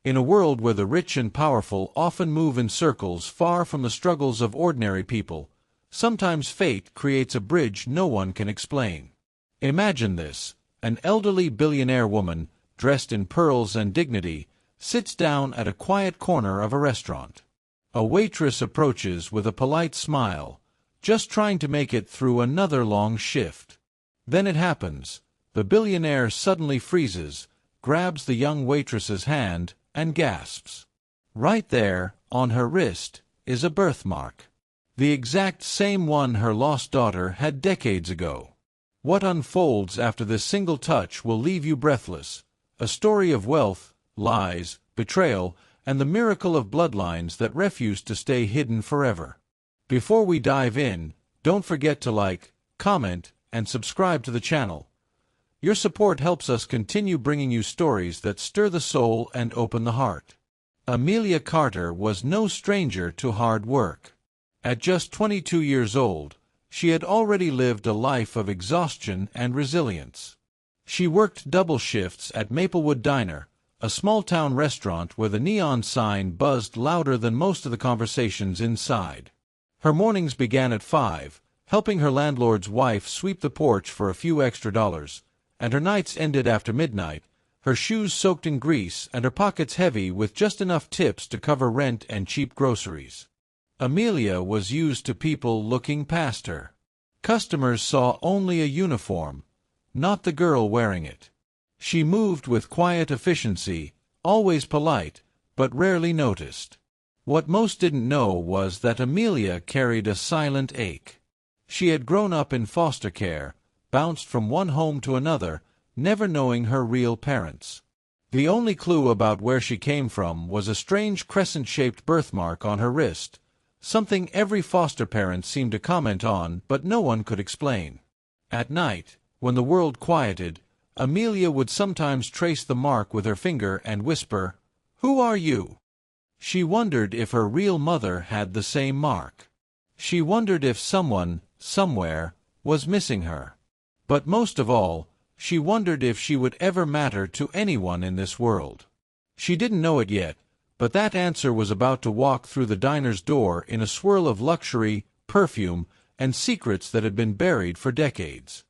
In a world where the rich and powerful often move in circles far from the struggles of ordinary people, sometimes fate creates a bridge no one can explain. Imagine this: an elderly billionaire woman, dressed in pearls and dignity, sits down at a quiet corner of a restaurant. A waitress approaches with a polite smile, just trying to make it through another long shift. Then it happens. The billionaire suddenly freezes, grabs the young waitress's hand, and gasps. Right there, on her wrist, is a birthmark. The exact same one her lost daughter had decades ago. What unfolds after this single touch will leave you breathless. A story of wealth, lies, betrayal, and the miracle of bloodlines that refuse to stay hidden forever. Before we dive in, don't forget to like, comment, and subscribe to the channel. Your support helps us continue bringing you stories that stir the soul and open the heart. Amelia Carter was no stranger to hard work. At just 22 years old, she had already lived a life of exhaustion and resilience. She worked double shifts at Maplewood Diner, a small-town restaurant where the neon sign buzzed louder than most of the conversations inside. Her mornings began at 5, helping her landlord's wife sweep the porch for a few extra dollars, and her nights ended after midnight, her shoes soaked in grease and her pockets heavy with just enough tips to cover rent and cheap groceries. Amelia was used to people looking past her. Customers saw only a uniform, not the girl wearing it. She moved with quiet efficiency, always polite, but rarely noticed. What most didn't know was that Amelia carried a silent ache. She had grown up in foster care, bounced from one home to another, never knowing her real parents. The only clue about where she came from was a strange crescent-shaped birthmark on her wrist, something every foster parent seemed to comment on but no one could explain. At night, when the world quieted, Amelia would sometimes trace the mark with her finger and whisper, "Who are you?" She wondered if her real mother had the same mark. She wondered if someone, somewhere, was missing her. But most of all, she wondered if she would ever matter to anyone in this world. She didn't know it yet, but that answer was about to walk through the diner's door in a swirl of luxury, perfume, and secrets that had been buried for decades.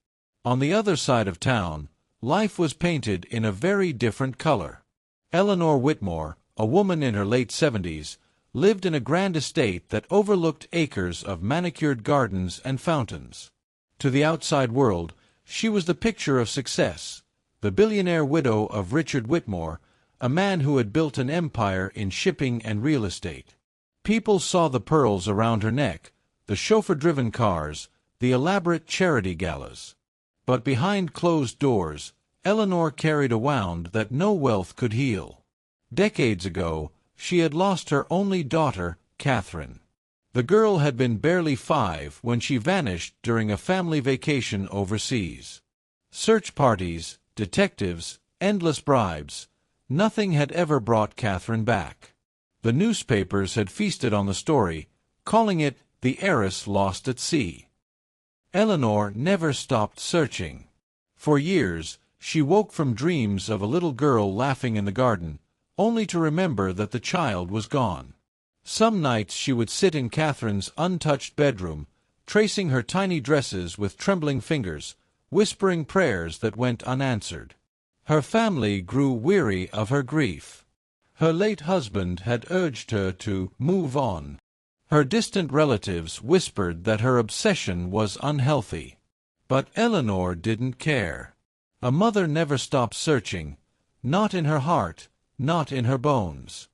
On the other side of town, life was painted in a very different color. Eleanor Whitmore, a woman in her late 70s, lived in a grand estate that overlooked acres of manicured gardens and fountains. To the outside world, she was the picture of success, the billionaire widow of Richard Whitmore, a man who had built an empire in shipping and real estate. People saw the pearls around her neck, the chauffeur-driven cars, the elaborate charity galas. But behind closed doors, Eleanor carried a wound that no wealth could heal. Decades ago, she had lost her only daughter, Catherine. The girl had been barely 5 when she vanished during a family vacation overseas. Search parties, detectives, endless bribes, nothing had ever brought Catherine back. The newspapers had feasted on the story, calling it "The Heiress Lost at Sea." Eleanor never stopped searching. For years, she woke from dreams of a little girl laughing in the garden, only to remember that the child was gone. Some nights she would sit in Catherine's untouched bedroom, tracing her tiny dresses with trembling fingers, whispering prayers that went unanswered. Her family grew weary of her grief. Her late husband had urged her to move on. Her distant relatives whispered that her obsession was unhealthy. But Eleanor didn't care. A mother never stopped searching, not in her heart, not in her bones.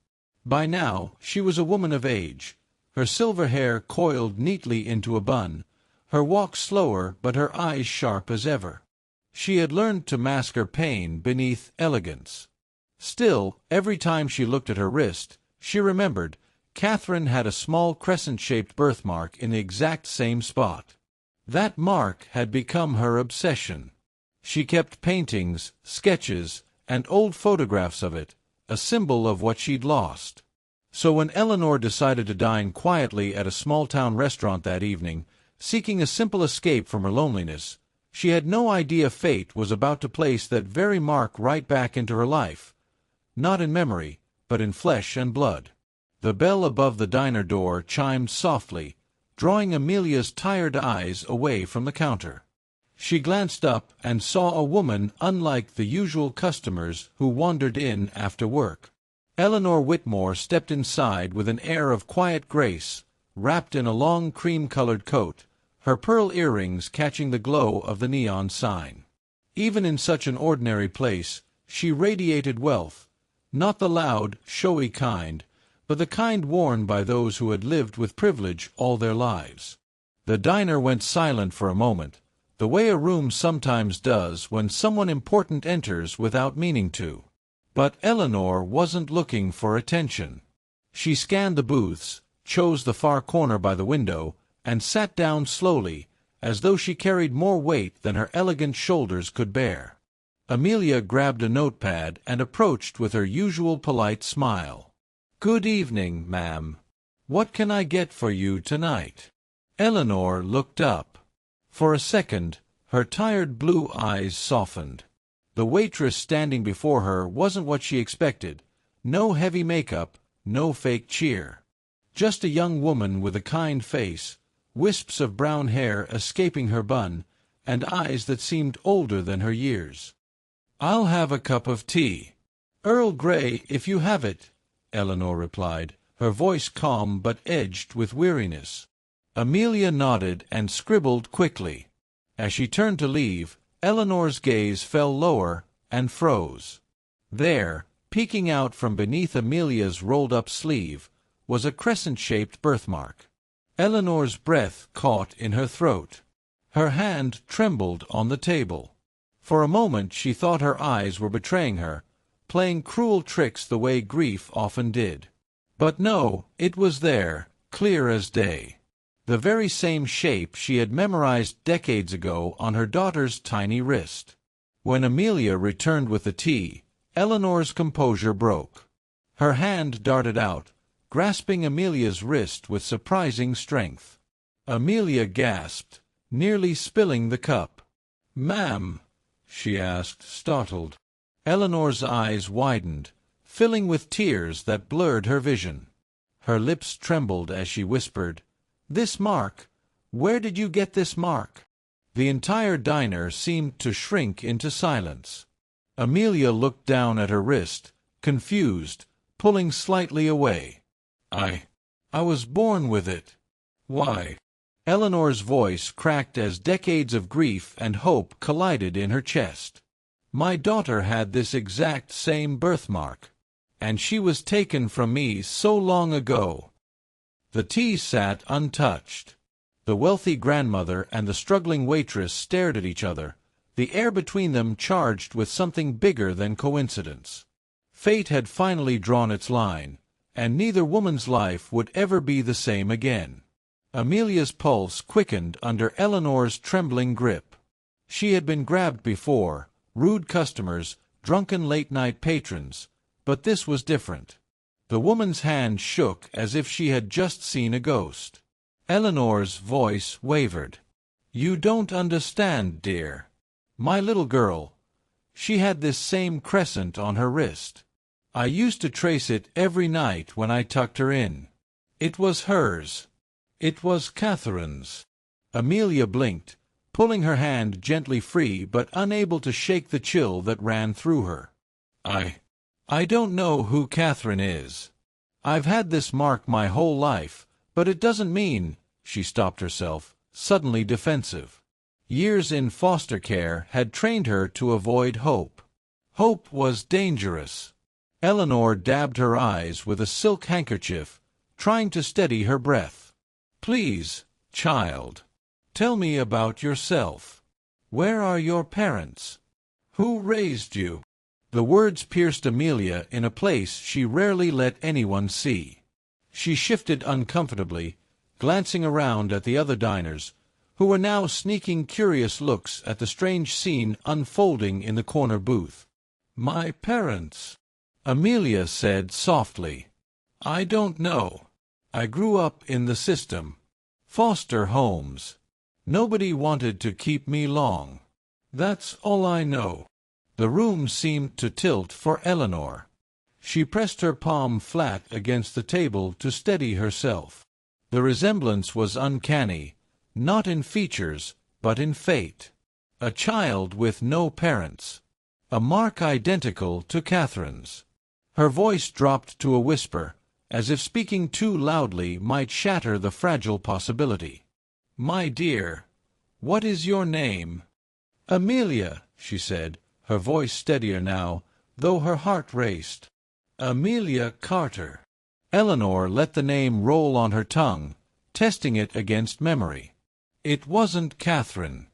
By now, she was a woman of age, her silver hair coiled neatly into a bun, her walk slower but her eyes sharp as ever. She had learned to mask her pain beneath elegance. Still, every time she looked at her wrist, she remembered, Catherine had a small crescent-shaped birthmark in the exact same spot. That mark had become her obsession. She kept paintings, sketches, and old photographs of it, a symbol of what she'd lost. So when Eleanor decided to dine quietly at a small-town restaurant that evening, seeking a simple escape from her loneliness, she had no idea fate was about to place that very mark right back into her life. Not in memory, but in flesh and blood. The bell above the diner door chimed softly, drawing Amelia's tired eyes away from the counter. She glanced up and saw a woman unlike the usual customers who wandered in after work. Eleanor Whitmore stepped inside with an air of quiet grace, wrapped in a long cream-colored coat, her pearl earrings catching the glow of the neon sign. Even in such an ordinary place, she radiated wealth, not the loud, showy kind, but the kind worn by those who had lived with privilege all their lives. The diner went silent for a moment, the way a room sometimes does when someone important enters without meaning to. But Eleanor wasn't looking for attention. She scanned the booths, chose the far corner by the window, and sat down slowly, as though she carried more weight than her elegant shoulders could bear. Amelia grabbed a notepad and approached with her usual polite smile. "Good evening, ma'am. What can I get for you tonight?" Eleanor looked up. For a second, her tired blue eyes softened. The waitress standing before her wasn't what she expected. No heavy makeup, no fake cheer. Just a young woman with a kind face, wisps of brown hair escaping her bun, and eyes that seemed older than her years. "I'll have a cup of tea. Earl Grey, if you have it," Eleanor replied, her voice calm but edged with weariness. Amelia nodded and scribbled quickly. As she turned to leave, Eleanor's gaze fell lower and froze. There, peeking out from beneath Amelia's rolled-up sleeve, was a crescent-shaped birthmark. Eleanor's breath caught in her throat. Her hand trembled on the table. For a moment she thought her eyes were betraying her, playing cruel tricks the way grief often did. But no, it was there, clear as day. The very same shape she had memorized decades ago on her daughter's tiny wrist. When Amelia returned with the tea, Eleanor's composure broke. Her hand darted out, grasping Amelia's wrist with surprising strength. Amelia gasped, nearly spilling the cup. "Ma'am?" she asked, startled. Eleanor's eyes widened, filling with tears that blurred her vision. Her lips trembled as she whispered, "This mark? Where did you get this mark?" The entire diner seemed to shrink into silence. Amelia looked down at her wrist, confused, pulling slightly away. I was born with it." "Why?" Eleanor's voice cracked as decades of grief and hope collided in her chest. "My daughter had this exact same birthmark, and she was taken from me so long ago." The tea sat untouched. The wealthy grandmother and the struggling waitress stared at each other, the air between them charged with something bigger than coincidence. Fate had finally drawn its line, and neither woman's life would ever be the same again. Amelia's pulse quickened under Eleanor's trembling grip. She had been grabbed before, rude customers, drunken late-night patrons, but this was different. The woman's hand shook as if she had just seen a ghost. Eleanor's voice wavered. "You don't understand, dear. My little girl, she had this same crescent on her wrist. I used to trace it every night when I tucked her in. It was hers. It was Catherine's." Amelia blinked, pulling her hand gently free but unable to shake the chill that ran through her. I don't know who Catherine is. I've had this mark my whole life, but it doesn't mean—" She stopped herself, suddenly defensive. Years in foster care had trained her to avoid hope. Hope was dangerous. Eleanor dabbed her eyes with a silk handkerchief, trying to steady her breath. "Please, child, tell me about yourself. Where are your parents? Who raised you?" The words pierced Amelia in a place she rarely let anyone see. She shifted uncomfortably, glancing around at the other diners, who were now sneaking curious looks at the strange scene unfolding in the corner booth. "My parents," Amelia said softly. "I don't know. I grew up in the system. Foster homes. Nobody wanted to keep me long. That's all I know." The room seemed to tilt for Eleanor. She pressed her palm flat against the table to steady herself. The resemblance was uncanny, not in features, but in fate. A child with no parents. A mark identical to Catherine's. Her voice dropped to a whisper, as if speaking too loudly might shatter the fragile possibility. "My dear, what is your name?" "Amelia," she said, her voice steadier now, though her heart raced. "Amelia Carter." Eleanor let the name roll on her tongue, testing it against memory. It wasn't Catherine.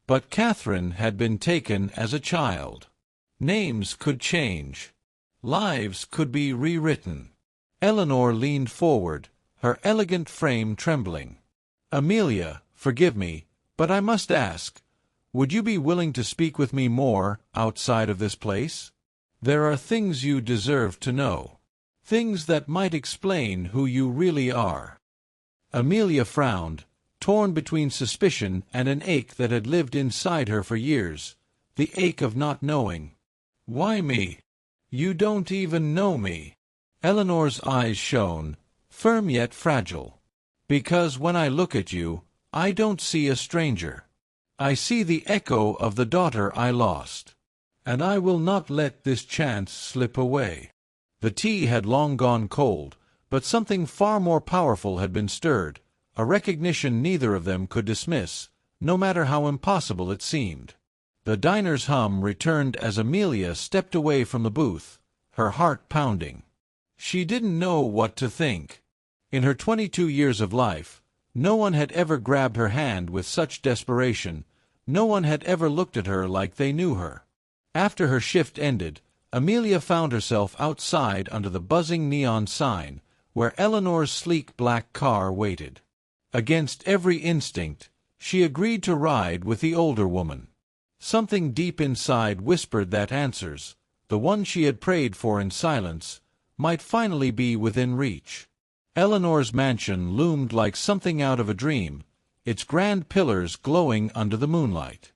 But Catherine had been taken as a child. Names could change. Lives could be rewritten. Eleanor leaned forward, her elegant frame trembling. "Amelia, forgive me, but I must ask, would you be willing to speak with me more outside of this place? There are things you deserve to know. Things that might explain who you really are." Amelia frowned, torn between suspicion and an ache that had lived inside her for years, the ache of not knowing. "Why me? You don't even know me." Eleanor's eyes shone, firm yet fragile. "Because when I look at you, I don't see a stranger. I see the echo of the daughter I lost. And I will not let this chance slip away." The tea had long gone cold, but something far more powerful had been stirred, a recognition neither of them could dismiss, no matter how impossible it seemed. The diner's hum returned as Amelia stepped away from the booth, her heart pounding. She didn't know what to think. In her 22 years of life, no one had ever grabbed her hand with such desperation, no one had ever looked at her like they knew her. After her shift ended, Amelia found herself outside under the buzzing neon sign, where Eleanor's sleek black car waited. Against every instinct, she agreed to ride with the older woman. Something deep inside whispered that answers, the one she had prayed for in silence, might finally be within reach. Eleanor's mansion loomed like something out of a dream, its grand pillars glowing under the moonlight.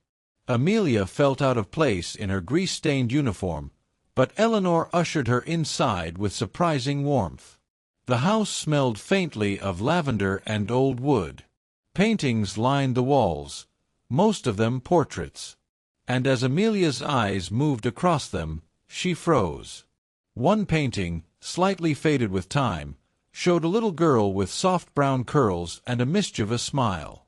Amelia felt out of place in her grease-stained uniform, but Eleanor ushered her inside with surprising warmth. The house smelled faintly of lavender and old wood. Paintings lined the walls, most of them portraits. And as Amelia's eyes moved across them, she froze. One painting, slightly faded with time, showed a little girl with soft brown curls and a mischievous smile.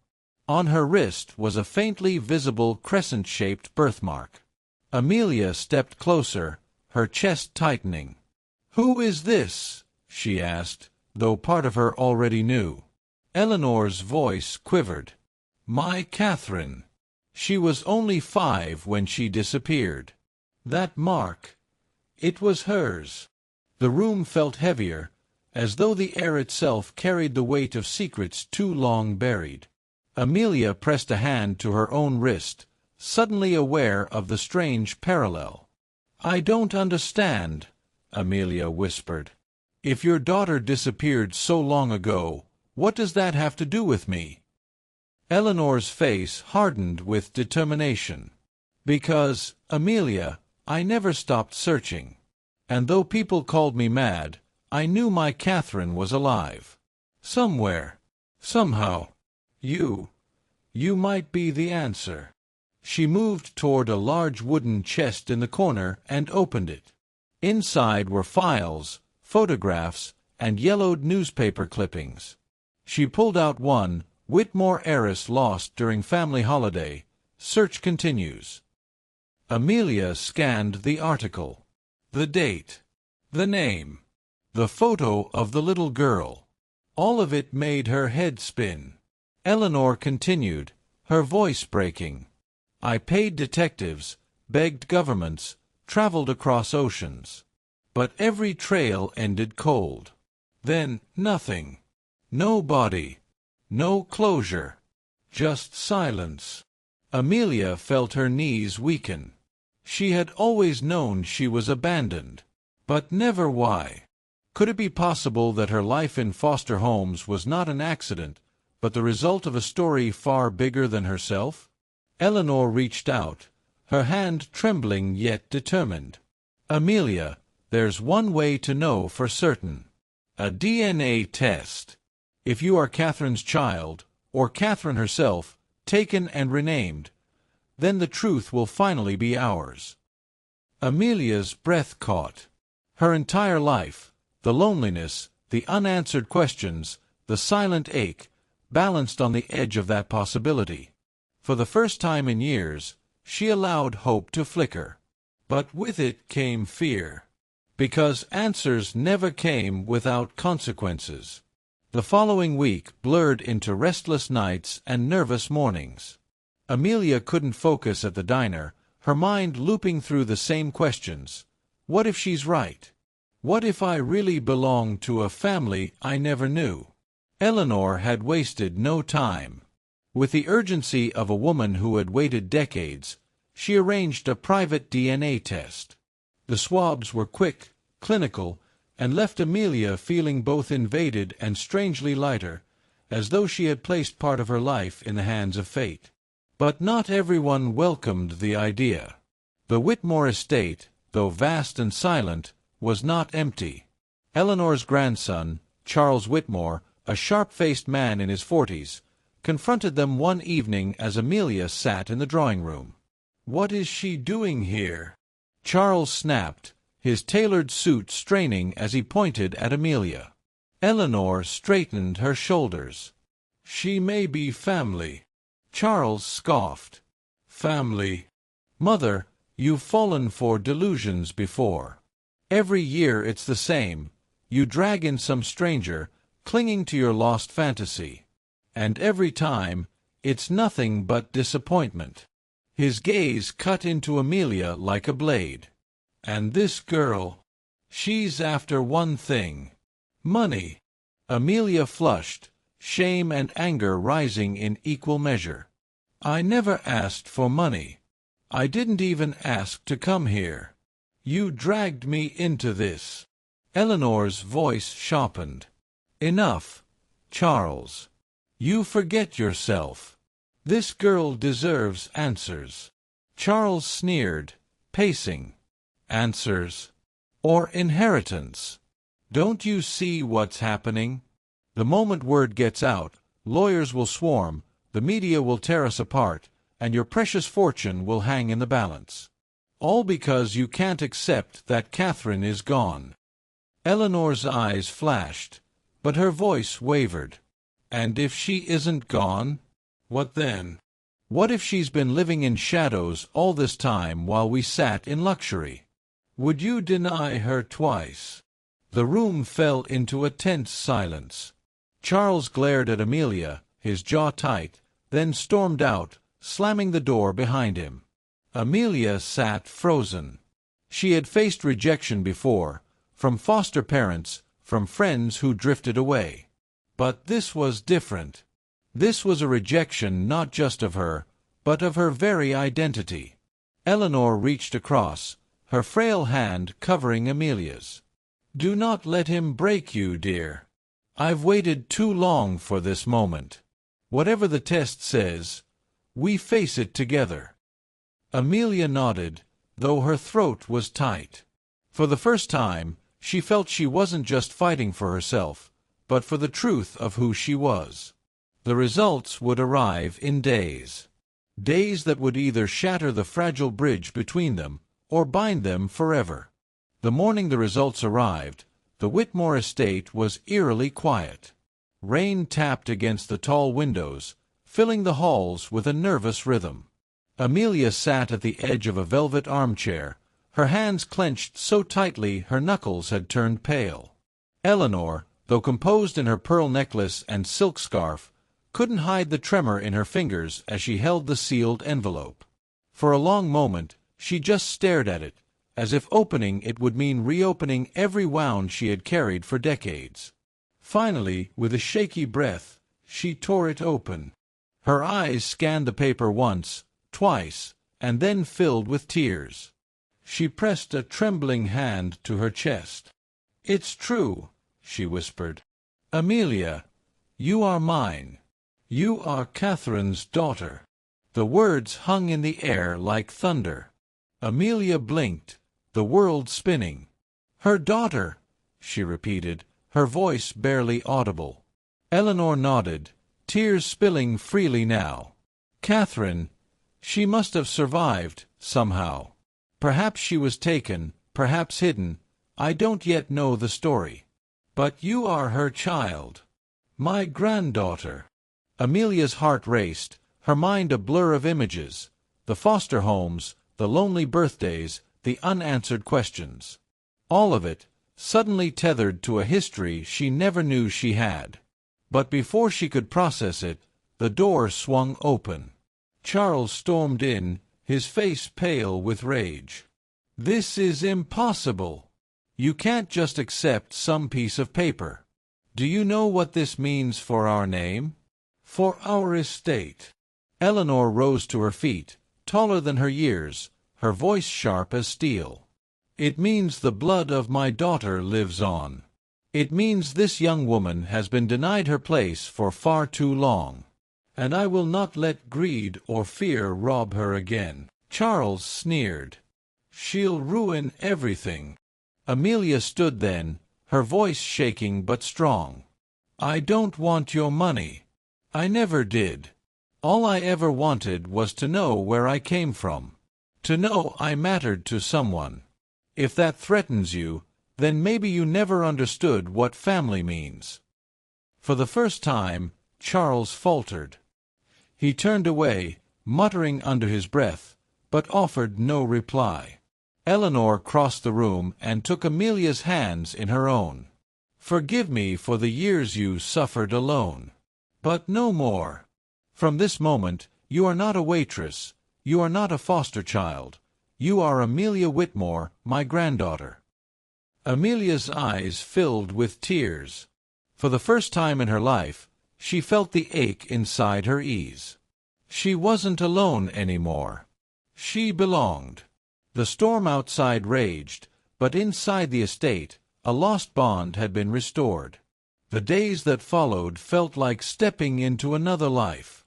On her wrist was a faintly visible crescent-shaped birthmark. Amelia stepped closer, her chest tightening. "Who is this?" she asked, though part of her already knew. Eleanor's voice quivered. "My Catherine. She was only 5 when she disappeared. That mark, it was hers." The room felt heavier, as though the air itself carried the weight of secrets too long buried. Amelia pressed a hand to her own wrist, suddenly aware of the strange parallel. "I don't understand," Amelia whispered. "If your daughter disappeared so long ago, what does that have to do with me?" Eleanor's face hardened with determination. "Because, Amelia, I never stopped searching. And though people called me mad, I knew my Catherine was alive. Somewhere. Somehow. You might be the answer." She moved toward a large wooden chest in the corner and opened it. Inside were files, photographs, and yellowed newspaper clippings. She pulled out one, "Whitmore heiress lost during family holiday. Search continues." Amelia scanned the article. The date. The name. The photo of the little girl. All of it made her head spin. Eleanor continued, her voice breaking. "I paid detectives, begged governments, traveled across oceans. But every trail ended cold. Then nothing. No body. No closure. Just silence." Amelia felt her knees weaken. She had always known she was abandoned, but never why. Could it be possible that her life in foster homes was not an accident, but the result of a story far bigger than herself? Eleanor reached out, her hand trembling yet determined. "Amelia, There's one way to know for certain. A DNA test. If you are Catherine's child, or Catherine herself, taken and renamed, then the truth will finally be ours. Amelia's breath caught. Her entire life, the loneliness, the unanswered questions, the silent ache, balanced on the edge of that possibility. For the first time in years, she allowed hope to flicker. But with it came fear. Because answers never came without consequences. The following week blurred into restless nights and nervous mornings. Amelia couldn't focus at the diner, her mind looping through the same questions. What if she's right? What if I really belong to a family I never knew? Eleanor had wasted no time. With the urgency of a woman who had waited decades, she arranged a private DNA test. The swabs were quick, clinical, and left Amelia feeling both invaded and strangely lighter, as though she had placed part of her life in the hands of fate. But not everyone welcomed the idea. The Whitmore estate, though vast and silent, was not empty. Eleanor's grandson, Charles Whitmore, a sharp-faced man in his 40s, confronted them one evening as Amelia sat in the drawing room. "What is she doing here?" Charles snapped, his tailored suit straining as he pointed at Amelia. Eleanor straightened her shoulders. "She may be family." Charles scoffed. "Family? Mother, you've fallen for delusions before. Every year it's the same. You drag in some stranger, clinging to your lost fantasy. And every time, it's nothing but disappointment." His gaze cut into Amelia like a blade. "And this girl, she's after one thing. Money." Amelia flushed, shame and anger rising in equal measure. "I never asked for money. I didn't even ask to come here. You dragged me into this." Eleanor's voice sharpened. "Enough, Charles. You forget yourself. This girl deserves answers." Charles sneered, pacing. "Answers? Or inheritance? Don't you see what's happening? The moment word gets out, lawyers will swarm, the media will tear us apart, and your precious fortune will hang in the balance. All because you can't accept that Catherine is gone." Eleanor's eyes flashed, but her voice wavered. "And if she isn't gone? What then? What if she's been living in shadows all this time while we sat in luxury? Would you deny her twice?" The room fell into a tense silence. Charles glared at Amelia, his jaw tight, then stormed out, slamming the door behind him. Amelia sat frozen. She had faced rejection before, from foster parents, from friends who drifted away. But this was different. This was a rejection not just of her, but of her very identity. Eleanor reached across, her frail hand covering Amelia's. "Do not let him break you, dear. I've waited too long for this moment. Whatever the test says, we face it together." Amelia nodded, though her throat was tight. For the first time, she felt she wasn't just fighting for herself, but for the truth of who she was. The results would arrive in days. Days that would either shatter the fragile bridge between them, or bind them forever. The morning the results arrived, the Whitmore estate was eerily quiet. Rain tapped against the tall windows, filling the halls with a nervous rhythm. Amelia sat at the edge of a velvet armchair, her hands clenched so tightly her knuckles had turned pale. Eleanor, though composed in her pearl necklace and silk scarf, couldn't hide the tremor in her fingers as she held the sealed envelope. For a long moment, she just stared at it, as if opening it would mean reopening every wound she had carried for decades. Finally, with a shaky breath, she tore it open. Her eyes scanned the paper once, twice, and then filled with tears. She pressed a trembling hand to her chest. "It's true," she whispered. "Amelia, you are mine. You are Catherine's daughter." The words hung in the air like thunder. Amelia blinked, the world spinning. "Her daughter," she repeated, her voice barely audible. Eleanor nodded, tears spilling freely now. "Catherine. She must have survived, somehow. Perhaps she was taken, perhaps hidden. I don't yet know the story. But you are her child. My granddaughter." Amelia's heart raced, her mind a blur of images. The foster homes, the lonely birthdays, the unanswered questions. All of it, suddenly tethered to a history she never knew she had. But before she could process it, the door swung open. Charles stormed in, his face pale with rage. "This is impossible. You can't just accept some piece of paper. Do you know what this means for our name? For our estate?" Eleanor rose to her feet, taller than her years, her voice sharp as steel. "It means the blood of my daughter lives on. It means this young woman has been denied her place for far too long. And I will not let greed or fear rob her again." Charles sneered. "She'll ruin everything." Amelia stood then, her voice shaking but strong. "I don't want your money. I never did. All I ever wanted was to know where I came from. To know I mattered to someone. If that threatens you, then maybe you never understood what family means." For the first time, Charles faltered. He turned away, muttering under his breath, but offered no reply. Eleanor crossed the room and took Amelia's hands in her own. "Forgive me for the years you suffered alone. But no more. From this moment, you are not a waitress, you are not a foster child. You are Amelia Whitmore, my granddaughter." Amelia's eyes filled with tears. For the first time in her life, she felt the ache inside her ease. She wasn't alone anymore. She belonged. The storm outside raged, but inside the estate, a lost bond had been restored. The days that followed felt like stepping into another life.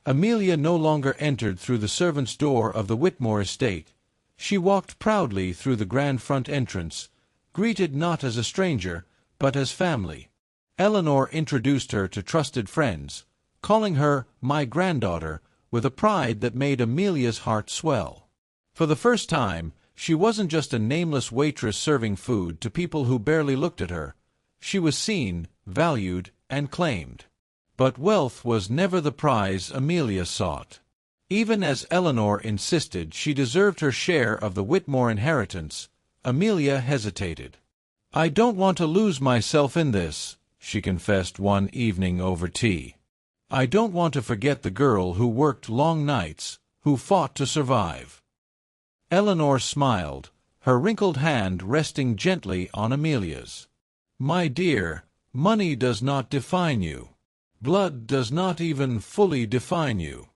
Amelia no longer entered through the servants' door of the Whitmore estate. She walked proudly through the grand front entrance, greeted not as a stranger, but as family. Eleanor introduced her to trusted friends, calling her "my granddaughter" with a pride that made Amelia's heart swell. For the first time, she wasn't just a nameless waitress serving food to people who barely looked at her. She was seen, valued, and claimed. But wealth was never the prize Amelia sought. Even as Eleanor insisted she deserved her share of the Whitmore inheritance, Amelia hesitated. "I don't want to lose myself in this," she confessed one evening over tea. "I don't want to forget the girl who worked long nights, who fought to survive." Eleanor smiled, her wrinkled hand resting gently on Amelia's. "My dear, money does not define you. Blood does not even fully define you.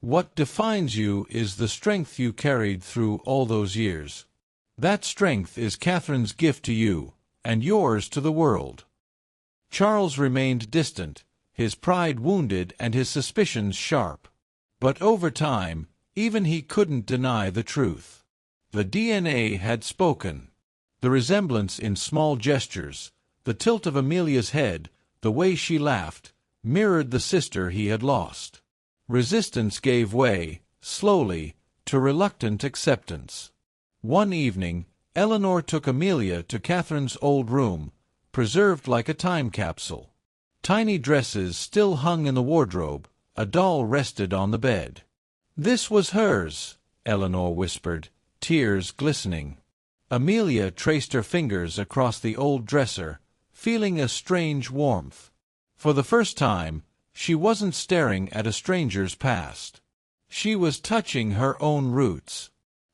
What defines you is the strength you carried through all those years. That strength is Catherine's gift to you, and yours to the world." Charles remained distant, his pride wounded and his suspicions sharp. But over time, even he couldn't deny the truth. The DNA had spoken. The resemblance in small gestures, the tilt of Amelia's head, the way she laughed, mirrored the sister he had lost. Resistance gave way, slowly, to reluctant acceptance. One evening, Eleanor took Amelia to Catherine's old room, preserved like a time capsule. Tiny dresses still hung in the wardrobe, a doll rested on the bed. "This was hers," Eleanor whispered, tears glistening. Amelia traced her fingers across the old dresser, feeling a strange warmth. For the first time, she wasn't staring at a stranger's past. She was touching her own roots.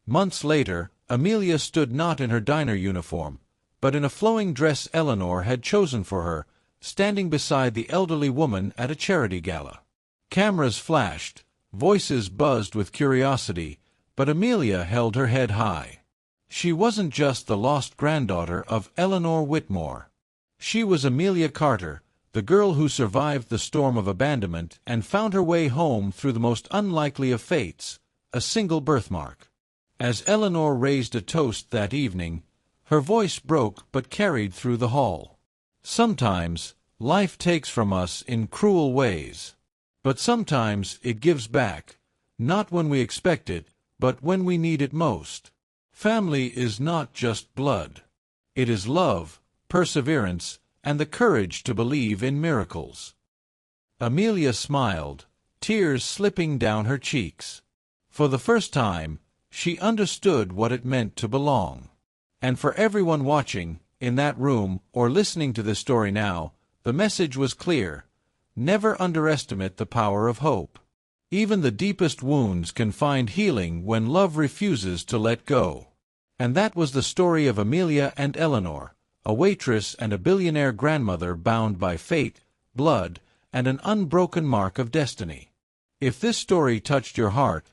Months later, Amelia stood not in her diner uniform, but in a flowing dress Eleanor had chosen for her, standing beside the elderly woman at a charity gala. Cameras flashed, voices buzzed with curiosity, but Amelia held her head high. She wasn't just the lost granddaughter of Eleanor Whitmore. She was Amelia Carter, the girl who survived the storm of abandonment and found her way home through the most unlikely of fates, a single birthmark. As Eleanor raised a toast that evening, Her voice broke but carried through the hall. Sometimes, life takes from us in cruel ways. But sometimes it gives back, not when we expect it, but when we need it most. Family is not just blood. It is love, perseverance, and the courage to believe in miracles. Amelia smiled, tears slipping down her cheeks. For the first time, she understood what it meant to belong. And for everyone watching, in that room, or listening to this story now, the message was clear. Never underestimate the power of hope. Even the deepest wounds can find healing when love refuses to let go. And that was the story of Amelia and Eleanor, a waitress and a billionaire grandmother bound by fate, blood, and an unbroken mark of destiny. If this story touched your heart,